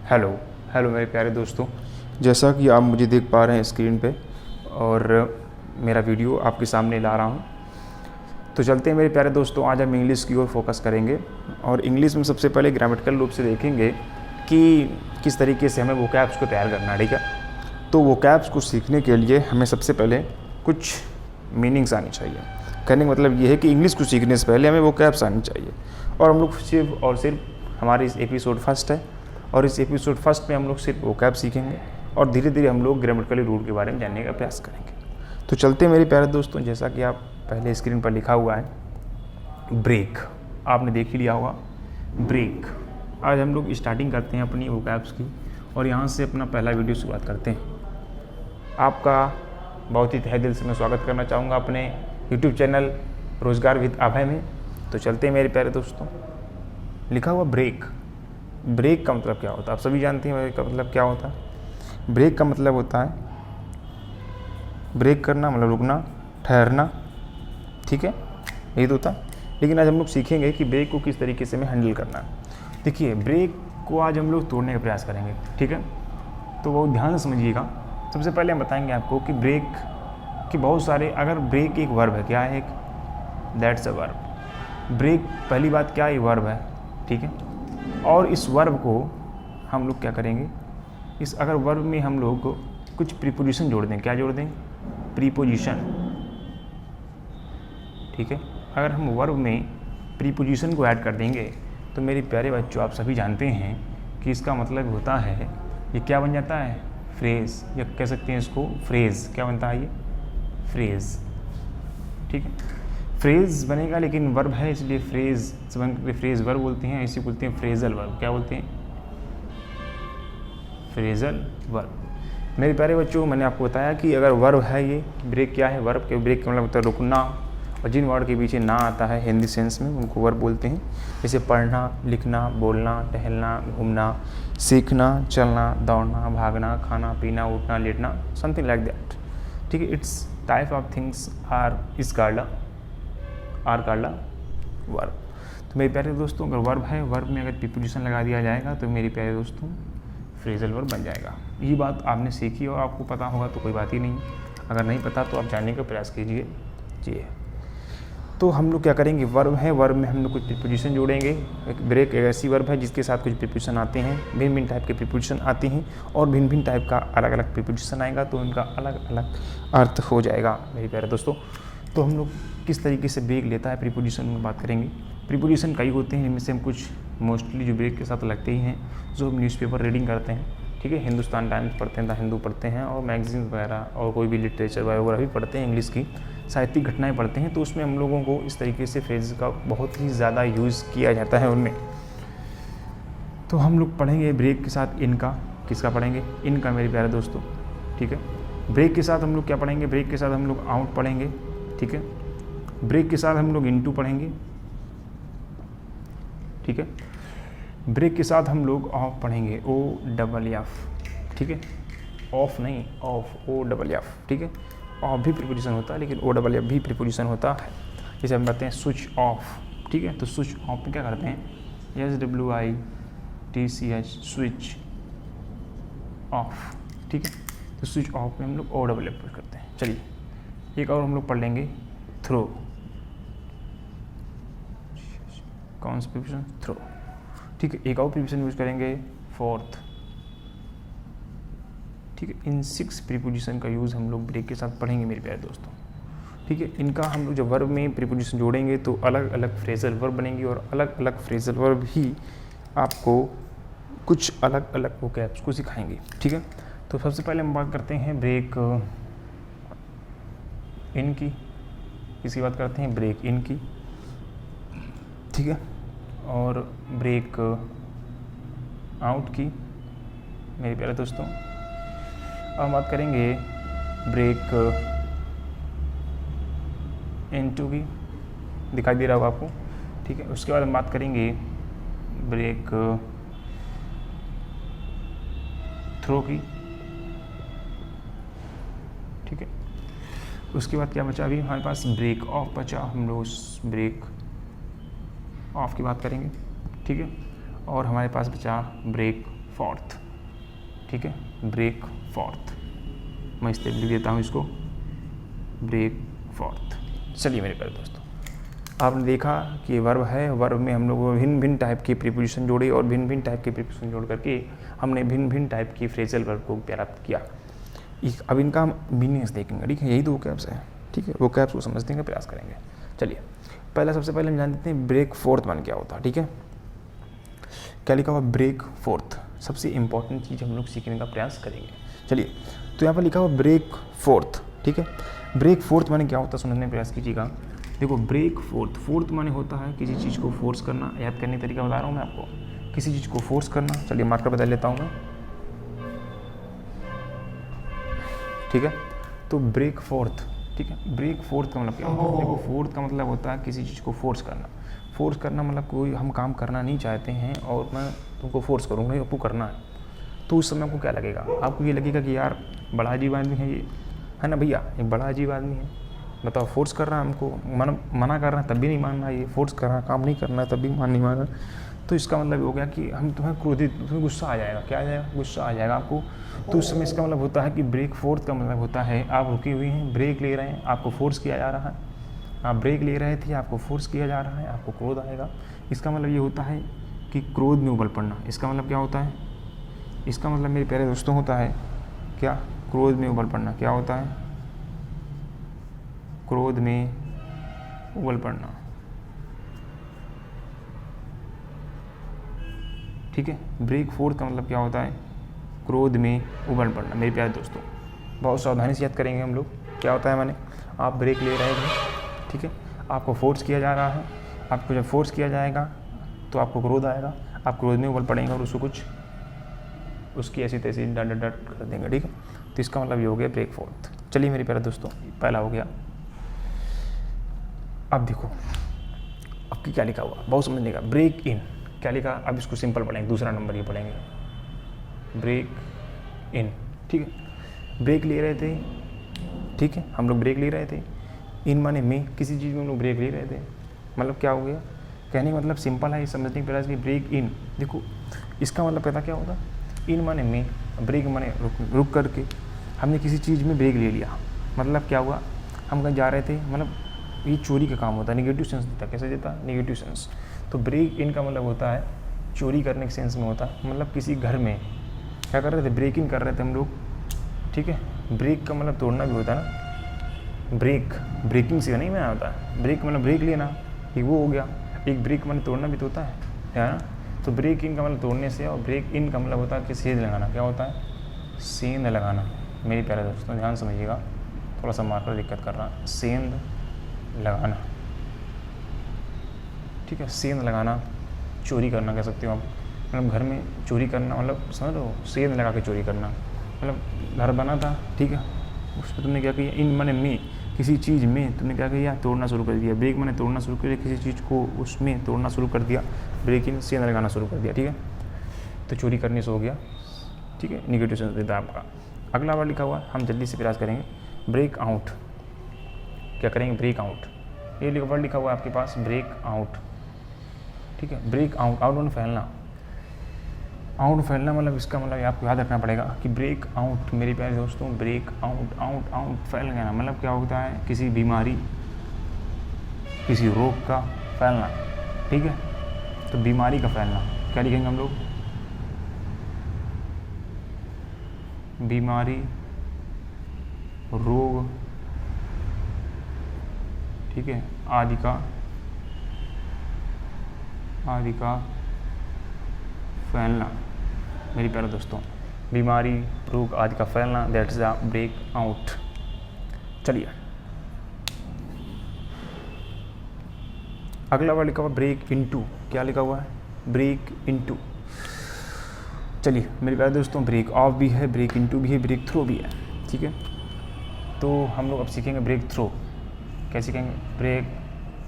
Hello hello मेरे प्यारे दोस्तों, जैसा कि आप मुझे देख पा रहे हैं स्क्रीन पे और मेरा वीडियो आपके सामने ला रहा हूँ। तो चलते हैं मेरे प्यारे दोस्तों, आज हम इंग्लिश की ओर फोकस करेंगे और इंग्लिश में सबसे पहले ग्रामेटिकल रूप से देखेंगे कि किस तरीके से हमें वोकैब्स को तैयार करना है। ठीक है, तो वोकैब्स को सीखने के लिए हमें सबसे पहले कुछ मीनिंग्स आनी चाहिए। कहने का मतलब ये है कि इंग्लिश को सीखने से पहले हमें वोकैब्स आनी चाहिए। और हम लोग सिर्फ और सिर्फ हमारी इस एपिसोड फर्स्ट है और इस एपिसोड फर्स्ट में हम लोग सिर्फ वोकैब सीखेंगे और धीरे धीरे हम लोग ग्रामेटिकल रूल के बारे में जानने का प्रयास करेंगे। तो चलते हैं मेरे प्यारे दोस्तों, जैसा कि आप पहले स्क्रीन पर लिखा हुआ है ब्रेक, आपने देख ही लिया होगा ब्रेक। आज हम लोग स्टार्टिंग करते हैं अपनी वोकैब्स की और यहाँ से अपना पहला वीडियो शुरुआत करते हैं। आपका बहुत ही तहे दिल से मैं स्वागत करना चाहूँगा अपने यूट्यूब चैनल रोज़गार विद अभय में। तो चलते हैं मेरे प्यारे दोस्तों, लिखा हुआ ब्रेक। ब्रेक का मतलब क्या होता है आप सभी जानते हैं। ब्रेक का मतलब क्या होता है? ब्रेक का मतलब होता है ब्रेक करना, मतलब रुकना, ठहरना। ठीक है, यही तो होता है। लेकिन आज हम लोग सीखेंगे कि ब्रेक को किस तरीके से हमें हैंडल करना है। देखिए, ब्रेक को आज हम लोग तोड़ने का प्रयास करेंगे। ठीक है, तो वो ध्यान से समझिएगा। सबसे पहले हम बताएंगे आपको कि ब्रेक के बहुत सारे, अगर ब्रेक एक वर्ब है, क्या है? एक दैट्स अ वर्ब। ब्रेक पहली बात क्या है? वर्ब है। ठीक है, और इस वर्ब को हम लोग क्या करेंगे, इस अगर वर्ब में हम लोग कुछ प्रीपोजिशन जोड़ दें। क्या जोड़ दें? प्रीपोजिशन। ठीक है, अगर हम वर्ब में प्रीपोजिशन को ऐड कर देंगे तो मेरे प्यारे बच्चों, आप सभी जानते हैं कि इसका मतलब होता है, ये क्या बन जाता है? फ्रेज़, या कह सकते हैं इसको फ्रेज़। क्या बनता है ये? फ्रेज़। ठीक है, फ्रेज़ बनेगा, लेकिन वर्ब है इसलिए फ्रेज़ फ्रेज़ वर्ब बोलते हैं। इसी बोलते हैं फ्रेजल वर्ब। क्या बोलते हैं? Phrasal verb. मेरे प्यारे बच्चों, मैंने आपको बताया कि अगर वर्ब है ये ब्रेक, क्या है? वर्ब के ब्रेक का मतलब होता है रुकना, और जिन वर्ड के पीछे ना आता है हिंदी सेंस में उनको वर्ब बोलते हैं। जैसे पढ़ना, लिखना, बोलना, टहलना, घूमना, सीखना, चलना, दौड़ना, भागना, खाना, पीना, उठना, लेटना, समथिंग लाइक दैट। ठीक है, it's type of things are verb. तो मेरे प्यारे दोस्तों, अगर वर्ब है, वर्ब में अगर प्रीपोजिशन लगा दिया जाएगा तो मेरे प्यारे दोस्तों फ्रेजल वर्ब बन जाएगा। ये बात आपने सीखी और आपको पता होगा तो कोई बात ही नहीं, अगर नहीं पता तो आप जानने का प्रयास कीजिए। जी, तो हम लोग क्या करेंगे, वर्ब है, वर्ब में हम लोग कुछ प्रीपोजिशन जोड़ेंगे। एक ब्रेक एक ऐसी वर्ब है जिसके साथ कुछ प्रीपोजिशन आते हैं, भिन्न भिन्न टाइप के प्रीपोजिशन आते हैं और भिन्न भिन्न टाइप का अलग अलग प्रीपोजिशन आएगा तो उनका अलग अलग अर्थ हो जाएगा मेरे प्यारे दोस्तों। तो हम लोग किस तरीके से ब्रेक लेता है प्रीपोजिशन में बात करेंगे। प्रीपोजिशन कई होते हैं, इनमें से हम कुछ मोस्टली जो ब्रेक के साथ लगते ही हैं, जो हम न्यूज़पेपर रीडिंग करते हैं। ठीक है, हिंदुस्तान टाइम्स पढ़ते हैं, द हिंदू पढ़ते हैं और मैगजीन वगैरह और कोई भी लिटरेचर वगैरह भी पढ़ते हैं, इंग्लिश की साहित्यिक घटनाएं पढ़ते हैं, तो उसमें हम लोगों को इस तरीके से फ्रेज का बहुत ही ज़्यादा यूज़ किया जाता है उनमें। तो हम लोग पढ़ेंगे ब्रेक के साथ इनका। किसका पढ़ेंगे? इनका मेरे प्यारे दोस्तों। ठीक है, ब्रेक के साथ हम लोग क्या पढ़ेंगे? ब्रेक के साथ हम लोग आउट पढ़ेंगे। ठीक है, ब्रेक के साथ हम लोग इनटू पढ़ेंगे। ठीक है, ब्रेक के साथ हम लोग ऑफ पढ़ेंगे, OFF। ठीक है, ऑफ नहीं, ऑफ, OFF। ठीक है, ऑफ भी प्रीपोजिशन होता है लेकिन OFF भी प्रीपोजिशन होता है। जैसे हम कहते हैं स्विच ऑफ। ठीक है, तो स्विच ऑफ में क्या करते हैं? SWITCH, switch off. ठीक है, तो स्विच ऑफ में हम लोग OFF करते हैं। चलिए, एक और हम लोग पढ़ लेंगे, थ्रो। कौन सा प्रीपोजिशन? थ्रो। ठीक है, एक और प्रीपोजिशन यूज करेंगे, फोर्थ। ठीक है, इन 6 प्रीपोजिशन का यूज़ हम लोग ब्रेक के साथ पढ़ेंगे मेरे प्यारे दोस्तों। ठीक है, इनका हम लोग जब वर्ब में प्रीपोजिशन जोड़ेंगे तो अलग अलग फ्रेजल वर्ब बनेंगी और अलग अलग फ्रेजल वर्ब ही आपको कुछ अलग अलग वोकैब्स को सिखाएंगे। ठीक है, तो सबसे पहले हम बात करते हैं ब्रेक इन की, इसकी बात करते हैं ब्रेक इन की। ठीक है, और ब्रेक आउट की मेरे प्यारे दोस्तों। अब हम बात करेंगे ब्रेक इनटू की, दिखाई दे रहा होगा आपको। ठीक है, उसके बाद हम बात करेंगे ब्रेक थ्रो की। ठीक है, उसके बाद क्या बचा? अभी हमारे पास ब्रेक ऑफ बचा, हम लोग उस ब्रेक ऑफ की बात करेंगे। ठीक है, और हमारे पास बचा ब्रेक फोर्थ, ठीक है, ब्रेक फोर्थ। मैं इस तरह लिख देता हूँ इसको, ब्रेक फोर्थ। चलिए मेरे प्यारे दोस्तों, आपने देखा कि वर्ब है, वर्ब में हम लोग भिन्न भिन्न टाइप के प्रीपोजिशन जोड़े और भिन्न भिन्न टाइप के प्रीपोजिशन जोड़ करके हमने भिन्न भिन्न टाइप की फ्रेजल वर्ब को प्राप्त किया। अब इनका हम मीनिंग्स देखेंगे, ठीक है, यही दो कैप्स हैं, ठीक है, वो कैप्स को समझने का प्रयास करेंगे। चलिए सबसे पहले हम जान देते हैं ब्रेक फोर्थ मान क्या होता है, ठीक है। क्या लिखा हुआ ब्रेक फोर्थ, सबसे इंपॉर्टेंट चीज़ हम लोग सीखने का प्रयास करेंगे। चलिए तो यहाँ पर लिखा हुआ ब्रेक फोर्थ, ठीक है। ब्रेक फोर्थ माने क्या होता है समझने का प्रयास कीजिएगा। देखो ब्रेक फोर्थ, फोर्थ माने होता है किसी चीज़ को फोर्स करना। याद करने का तरीका बता रहा हूँ मैं आपको, किसी चीज़ को फोर्स करना। चलिए मार्कर बदल लेता हूँ मैं, ठीक है। तो ब्रेक फोर्थ, ठीक है, ब्रेक फोर्थ का मतलब क्या होता है? देखो फोर्थ का मतलब होता है किसी चीज़ को फोर्स करना। फोर्स करना मतलब कोई हम काम करना नहीं चाहते हैं और मैं तुमको फोर्स करूँगा, आपको करना है, तो उस समय आपको क्या लगेगा? आपको ये लगेगा कि यार बड़ा अजीब आदमी है ये, है ना भैया, ये बड़ा अजीब आदमी है, बताओ फोर्स कर रहा है हमको, मना कर रहा है तब भी नहीं मानना, ये फोर्स कर रहा है, काम नहीं करना है तब भी नहीं मानना। तो इसका मतलब हो गया कि हम तुम्हें क्रोधित, तुम्हें गुस्सा आ जाएगा। क्या आ जाएगा? गुस्सा आ जाएगा आपको। तो उस समय इसका मतलब होता है कि ब्रेक फोर्थ का मतलब होता है आप रुके हुए हैं, ब्रेक ले रहे हैं, आपको फोर्स किया जा रहा है, आप ब्रेक ले रहे थे, आपको फोर्स किया जा रहा है, आपको क्रोध आएगा। इसका मतलब ये होता है कि क्रोध में उबल पड़ना। इसका मतलब क्या होता है? इसका मतलब मेरे प्यारे दोस्तों होता है क्या? क्रोध में उबल पड़ना। क्या होता है? क्रोध में उबल पड़ना, ठीक है। ब्रेक फोर्थ का मतलब क्या होता है? क्रोध में उबल पड़ना। मेरे प्यारे दोस्तों बहुत सावधानी से याद करेंगे हम लोग। क्या होता है माने आप ब्रेक ले रहे हैं, ठीक है, आपको फोर्स किया जा रहा है, आपको जब फोर्स किया जाएगा तो आपको क्रोध आएगा, आप क्रोध में उबल पड़ेंगे और उसको कुछ उसकी ऐसी तैसी डट कर देंगे, ठीक है। तो इसका मतलब ये हो गया ब्रेक फोर्थ। चलिए मेरे प्यारे दोस्तों पहला हो गया। अब देखो अब क्या लिखा हुआ, बहुत समझने का। ब्रेक इन क्या लिखा? अब इसको सिंपल पढ़ेंगे, दूसरा नंबर ये पढ़ेंगे, ब्रेक इन, ठीक है। ब्रेक ले रहे थे, ठीक है, हम लोग ब्रेक ले रहे थे। इन माने में, किसी चीज़ में हम लोग ब्रेक ले रहे थे, मतलब क्या हो गया? कहने का मतलब सिंपल है, समझने के प्रयास की। ब्रेक इन, देखो इसका मतलब पता क्या होगा? इन माने में, ब्रेक माने रुक करके हमने किसी चीज़ में ब्रेक ले लिया, मतलब क्या हुआ? हम कहीं जा रहे थे, मतलब ये चोरी का काम होता है, नेगेटिव सेंस देता। कैसे देता? Negative sense. तो ब्रेक इन का मतलब होता है चोरी करने के सेंस में होता है, मतलब किसी घर में क्या कर रहे थे? ब्रेक इन कर रहे थे हम लोग, ठीक है। ब्रेक का मतलब तोड़ना भी होता है ना, ब्रेक ब्रेकिंग से नहीं बना होता है। ब्रेक मतलब ब्रेक लेना, एक वो हो गया। एक ब्रेक मतलब तोड़ना भी तो होता है ना। तो ब्रेक इन का मतलब तोड़ने से, और ब्रेक इन का मतलब होता है कि सेंध लगाना। क्या होता है? सेंध लगाना। मेरे प्यारे दोस्तों ध्यान समझिएगा, थोड़ा सा मार्कर दिक्कत कर रहा है। सेंध लगाना, ठीक है, सेंध लगाना, चोरी करना कह सकते हो आप, मतलब घर में चोरी करना, मतलब समझ लो सेंध लगा के चोरी करना। मतलब घर बना था, ठीक है, उस पर तुमने क्या किया? इन माने में, किसी चीज़ में तुमने क्या किया? तोड़ना शुरू कर दिया। ब्रेक माने तोड़ना शुरू कर दिया, किसी चीज़ को उसमें तोड़ना शुरू कर दिया। ब्रेक इन, सेंध लगाना शुरू कर दिया, ठीक है। तो चोरी करने से हो गया, ठीक है, निगेटिव सेंस देता है आपका। अगला वर्ड लिखा हुआ, हम जल्दी से प्रयास करेंगे। ब्रेक आउट, क्या करेंगे? Break out. ये वर्ड लिखा हुआ है आपके पास, ब्रेक आउट, ठीक है। ब्रेक आउट, आउट मतलब फैलना, आउट फैलना, मतलब इसका मतलब आपको याद रखना पड़ेगा कि ब्रेक आउट, मेरे प्यारे दोस्तों, ब्रेक आउट, आउट आउट फैल गया ना, मतलब क्या होता है? किसी बीमारी, किसी रोग का फैलना, ठीक है। तो बीमारी का फैलना क्या लिखेंगे हम लोग? बीमारी, रोग, ठीक है, आदि का फैलना। मेरी प्यारे दोस्तों बीमारी, रोग आदि का फैलना, that is the break out. चलिए अगला वर्ड लिखा हुआ ब्रेक इनटू। क्या लिखा हुआ है? Break into. चलिए मेरे प्यारे दोस्तों ब्रेक ऑफ भी है, ब्रेक इनटू भी है, ब्रेक थ्रो भी है, ठीक है। तो हम लोग अब सीखेंगे ब्रेक थ्रो। क्या सीखेंगे? Break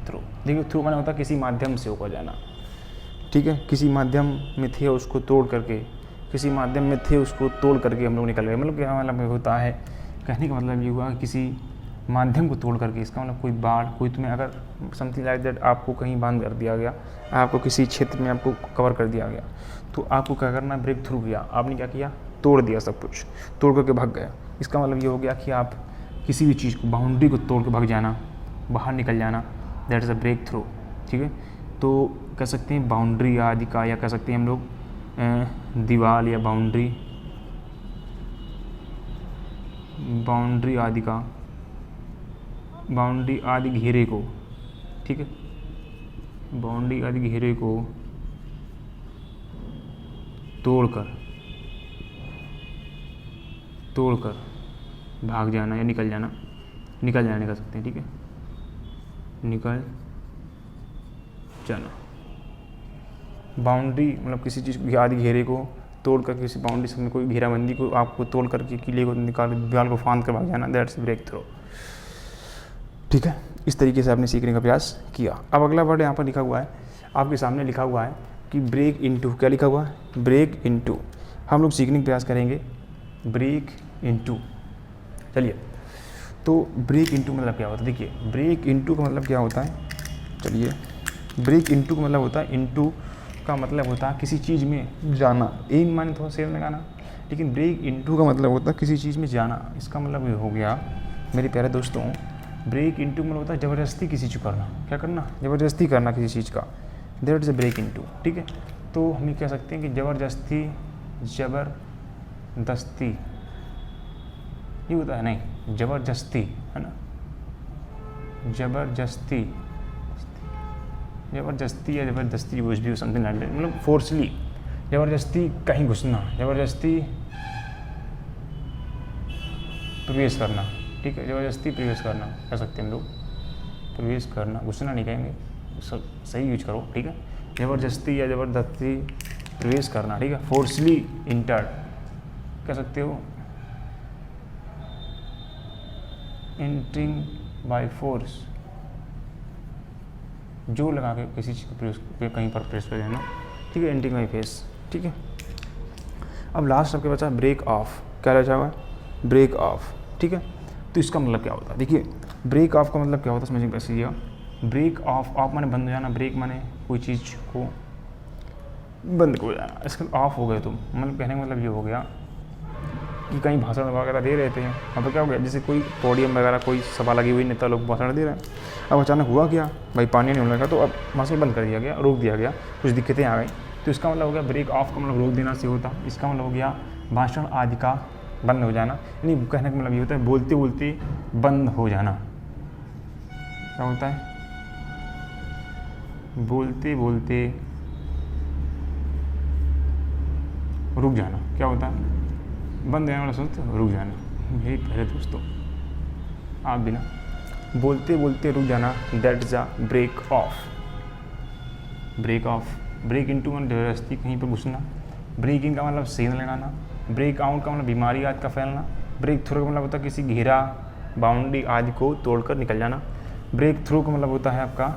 throw. देखिए थ्रू माने होता है किसी माध्यम से होकर जाना, ठीक है। किसी माध्यम में थे उसको तोड़ करके, किसी माध्यम में थे उसको तोड़ करके हम लोग निकल गए, मतलब क्या मतलब होता है? कहने का मतलब ये हुआ कि किसी माध्यम को तोड़ करके। इसका मतलब कोई बाढ़, कोई तुम्हें अगर समथिंग लाइक दैट, आपको कहीं बांध कर दिया गया, आपको किसी क्षेत्र में आपको कवर कर दिया गया, तो आपको क्या करना है, ब्रेक थ्रू किया, आपने क्या किया, तोड़ दिया, सब कुछ तोड़ करके भाग गया। इसका मतलब ये हो गया कि आप किसी भी चीज़ को, बाउंड्री को तोड़ के भाग जाना, बाहर निकल जाना, that is a break through. ठीक है, तो कह सकते हैं बाउंड्री आदि का, या कह सकते हैं हम लोग दीवार या बाउंड्री आदि का, बाउंड्री आदि घेरे को, ठीक है, बाउंड्री आदि घेरे को तोड़कर भाग जाना या निकल जाना कह सकते हैं। ठीक है, निकल जाना। बाउंड्री मतलब किसी चीज़ को, आदि घेरे को तोड़कर, किसी बाउंड्री से कोई घेराबंदी को आपको तोड़ करके, किले को निकाल, दीवार को फांद कर भाग जाना, दैट्स ब्रेक थ्रू। ठीक है, इस तरीके से आपने सीखने का प्रयास किया। अब अगला वर्ड यहाँ पर लिखा हुआ है, आपके सामने लिखा हुआ है कि ब्रेक इनटू। क्या लिखा हुआ है, ब्रेक इनटू। हम लोग सीखने का प्रयास करेंगे ब्रेक इनटू। चलिए, तो ब्रेक इनटू मतलब क्या होता है, देखिए ब्रेक इनटू का मतलब क्या होता है, चलिए ब्रेक इनटू का मतलब होता है, इनटू का मतलब होता है किसी चीज़ में जाना, इन माने थोड़ा सेल लगाना, लेकिन ब्रेक इनटू का मतलब होता है किसी चीज़ में जाना। इसका मतलब ये हो गया मेरे प्यारे दोस्तों, ब्रेक इनटू मतलब होता है ज़बरदस्ती किसी चीज़ करना, क्या करना, ज़बरदस्ती करना किसी चीज़ का, that is a break into. ठीक है, तो हम ये कह सकते हैं कि ज़बरदस्ती ये होता है, नहीं ज़बरदस्ती है ना, ज़बरदस्ती या ज़बरदस्ती कुछ भी समथिंग लाइक दैट, मतलब फोर्सली, ज़बरदस्ती कहीं घुसना, ज़बरदस्ती प्रवेश करना। ठीक है, ज़बरदस्ती प्रवेश करना कह सकते हैं हम लोग, प्रवेश करना, घुसना नहीं कहेंगे, सब सही यूज करो। ठीक है, ज़बरदस्ती या ज़बरदस्ती प्रवेश करना। ठीक है, फोर्सली इंटर्ड कह सकते हो, एंटरिंग बाय फोर्स, जो लगा के किसी चीज़ को प्रवेश, कहीं पर प्रेस कर देना। ठीक है, एंटरिंग बाय फेस। ठीक है, अब लास्ट आपके बचा ब्रेक ऑफ। क्या रह जाएगा, ब्रेक ऑफ। ठीक है, तो इसका मतलब क्या होता है, देखिए ब्रेक ऑफ का मतलब क्या होता है, समझिए कैसे दिया, ब्रेक ऑफ, ऑफ माने बंद हो जाना, ब्रेक माने कोई चीज़ को बंद हो जाना, इसका ऑफ हो गए तुम, मतलब कहने का मतलब ये हो गया कि कहीं भाषण वगैरह दे रहे थे, अब तो क्या हो गया, जैसे कोई पोडियम वगैरह कोई सभा लगी हुई, नेता लोग भाषण दे रहे हैं, अब अचानक हुआ क्या भाई, पानी नहीं होने लगा, तो अब भाषण बंद कर दिया गया, रोक दिया गया, कुछ दिक्कतें आ गई, तो इसका मतलब हो गया ब्रेक ऑफ का मतलब रोक देना से होता, इसका मतलब हो गया भाषण आदि का बंद हो जाना, यानी कहने का मतलब ये होता है बोलते बोलते बंद हो जाना। क्या होता है, बोलते बोलते रुक जाना, क्या होता है, बंद होने वाला सोचते रुक जाना। मेरे प्यारे दोस्तों, आप भी ना बोलते बोलते रुक जाना, that is a break off. Break off, break into मतलब ज़बरदस्ती कहीं पर घुसना, ब्रेक इन का मतलब सेंध लगाना, ब्रेक आउट का मतलब बीमारी आदि का फैलना, ब्रेक थ्रू का मतलब होता है किसी घेरा, बाउंड्री आदि को तोड़कर निकल जाना, ब्रेक थ्रू का मतलब होता है आपका,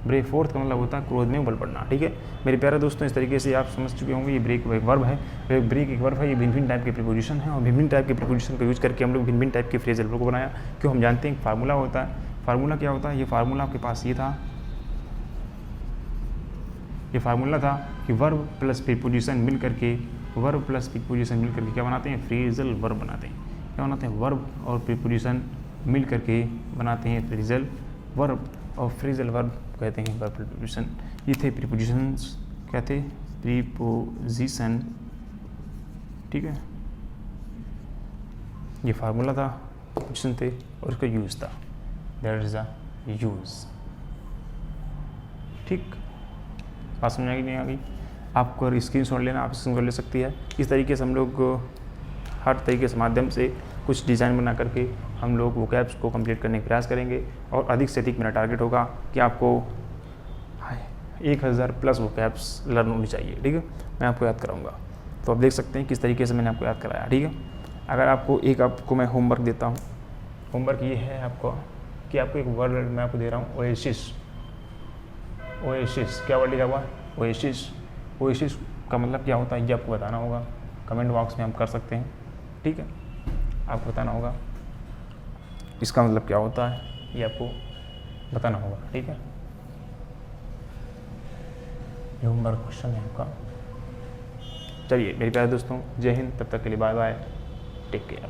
ब्रेक फोर्थ का मतलब होता है क्रोध में उबल पड़ना। ठीक है मेरे प्यारे दोस्तों, इस तरीके से आप समझ चुके होंगे ये ब्रेक एक वर्ब है, ब्रेक एक वर्ब है, ये भिन्न भिन्न टाइप के प्रीपोजिशन है, और भिन्न टाइप के प्रीपोजिशन को यूज करके हम लोग भिन्न भिन्न टाइप के फ्रेजल वर्ब को बनाया। क्यों, हम जानते हैं एक फार्मूला होता है, फार्मूला क्या होता है, ये फार्मूला आपके पास ये था, ये फार्मूला था कि वर्ब प्लस प्रीपोजिशन मिल करके, वर्ब प्लस प्रीपोजिशन मिल करके क्या बनाते हैं, फ्रेजल वर्ब बनाते हैं। क्या बनाते हैं, वर्ब और प्रीपोजिशन मिल करके बनाते हैं फ्रेजल वर्ब, और फ्रेजल वर्ब कहते हैं वर्ब प्रीपोजिशन। ये थे प्रीपोजिशंस, क्या थे, प्रीपोजिशन। ठीक है, ये फार्मूला था, प्रीपोजिशन थे और इसका यूज़ था, दैट इज द यूज़। ठीक, बात समझ आ गई नहीं आ गई, आपको स्क्रीनशॉट लेना, आप स्क्रीनशॉट ले सकती है। इस तरीके से हम लोग हर तरीके से माध्यम से कुछ डिज़ाइन बना करके हम लोग वोकैब्स को कंप्लीट करने का प्रयास करेंगे, और अधिक से अधिक मेरा टारगेट होगा कि आपको 1000 प्लस वोकैब्स लर्न होनी चाहिए। ठीक है, मैं आपको याद कराऊंगा, तो आप देख सकते हैं किस तरीके से मैंने आपको याद कराया। ठीक है, अगर आपको मैं होमवर्क देता हूँ, होमवर्क ये है आपको कि आपको एक वर्ड मैं आपको दे रहा हूँ, ओएसिस। ओएसिस क्या वर्ड लिखा हुआ है, ओएसिस। ओएसिस का मतलब क्या होता है ये आपको बताना होगा, कमेंट बॉक्स में हम कर सकते हैं। ठीक है, आपको बताना होगा इसका मतलब क्या होता है, ये आपको बताना होगा, ठीक है। ये होमवर्क क्वेश्चन है आपका। चलिए मेरे प्यारे दोस्तों, जय हिंद, तब तक के लिए बाय बाय, टेक केयर।